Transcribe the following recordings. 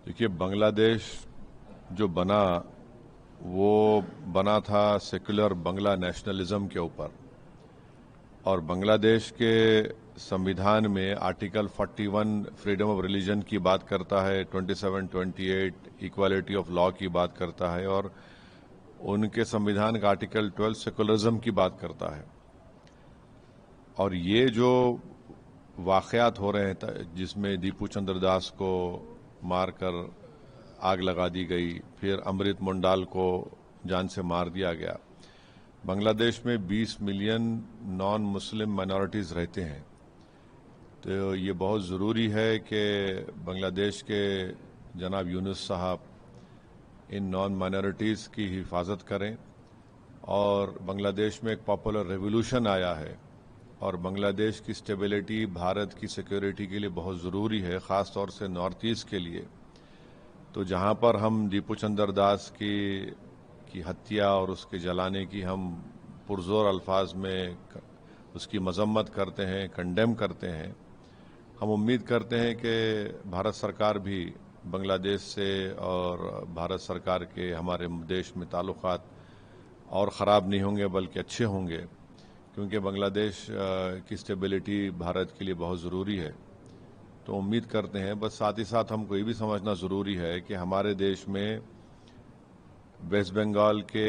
देखिए, बांग्लादेश जो बना वो बना था सेक्युलर बांग्ला नेशनलिज्म के ऊपर। और बांग्लादेश के संविधान में आर्टिकल 41 फ्रीडम ऑफ रिलीजन की बात करता है, 27, 28 इक्वालिटी ऑफ लॉ की बात करता है, और उनके संविधान का आर्टिकल 12 सेकुलरिज्म की बात करता है। और ये जो वाक़यात हो रहे हैं जिसमें दीपू चंद्र दास को मारकर आग लगा दी गई, फिर अमृत मुंडाल को जान से मार दिया गया। बांग्लादेश में 20 मिलियन नॉन मुस्लिम माइनॉरिटीज़ रहते हैं, तो ये बहुत ज़रूरी है कि बांग्लादेश के जनाब यूनुस साहब इन नॉन माइनॉरिटीज़ की हिफाजत करें। और बांग्लादेश में एक पॉपुलर रेवोल्यूशन आया है, और बांग्लादेश की स्टेबिलिटी भारत की सिक्योरिटी के लिए बहुत ज़रूरी है, ख़ास तौर से नॉर्थ ईस्ट के लिए। तो जहाँ पर हम दीपू चंद्र दास की हत्या और उसके जलाने की हम पुरजोर अल्फाज में उसकी मजम्मत करते हैं, कंडेम करते हैं, हम उम्मीद करते हैं कि भारत सरकार भी बांग्लादेश से और भारत सरकार के हमारे देश में ताल्लुकात और ख़राब नहीं होंगे बल्कि अच्छे होंगे, क्योंकि बांग्लादेश की स्टेबिलिटी भारत के लिए बहुत ज़रूरी है। तो उम्मीद करते हैं, बस साथ ही साथ हमको ये भी समझना ज़रूरी है कि हमारे देश में वेस्ट बंगाल के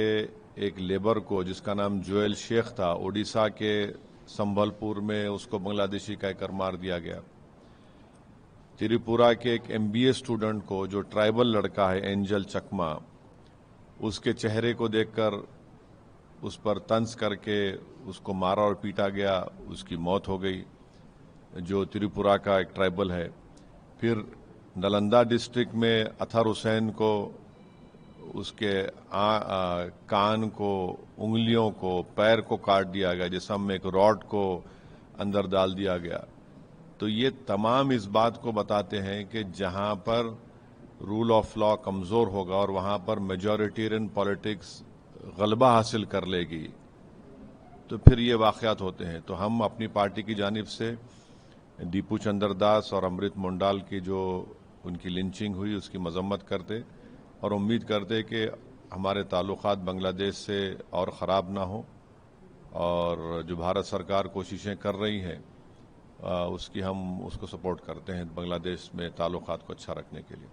एक लेबर को जिसका नाम जोएल शेख था, ओडिशा के संबलपुर में उसको बांग्लादेशी कहकर मार दिया गया। त्रिपुरा के एक MBA स्टूडेंट को, जो ट्राइबल लड़का है एंजल चकमा, उसके चेहरे को देखकर उस पर तंज करके उसको मारा और पीटा गया, उसकी मौत हो गई, जो त्रिपुरा का एक ट्राइबल है। फिर नालंदा डिस्ट्रिक्ट में अतहर हुसैन को उसके कान को, उंगलियों को, पैर को काट दिया गया, जिसम में एक रॉड को अंदर डाल दिया गया। तो ये तमाम इस बात को बताते हैं कि जहां पर रूल ऑफ लॉ कमज़ोर होगा और वहां पर मेजॉरिटेरियन पॉलिटिक्स गलबा हासिल कर लेगी, तो फिर ये वाक़यात होते हैं। तो हम अपनी पार्टी की जानिब से दीपू चंद्र दास और अमृत मुंडाल की जो उनकी लिंचिंग हुई उसकी मजम्मत करते और उम्मीद करते कि हमारे ताल्लुकात बांग्लादेश से और ख़राब ना हो, और जो भारत सरकार कोशिशें कर रही हैं उसकी हम उसको सपोर्ट करते हैं बांग्लादेश में ताल्लुकात को अच्छा रखने के लिए।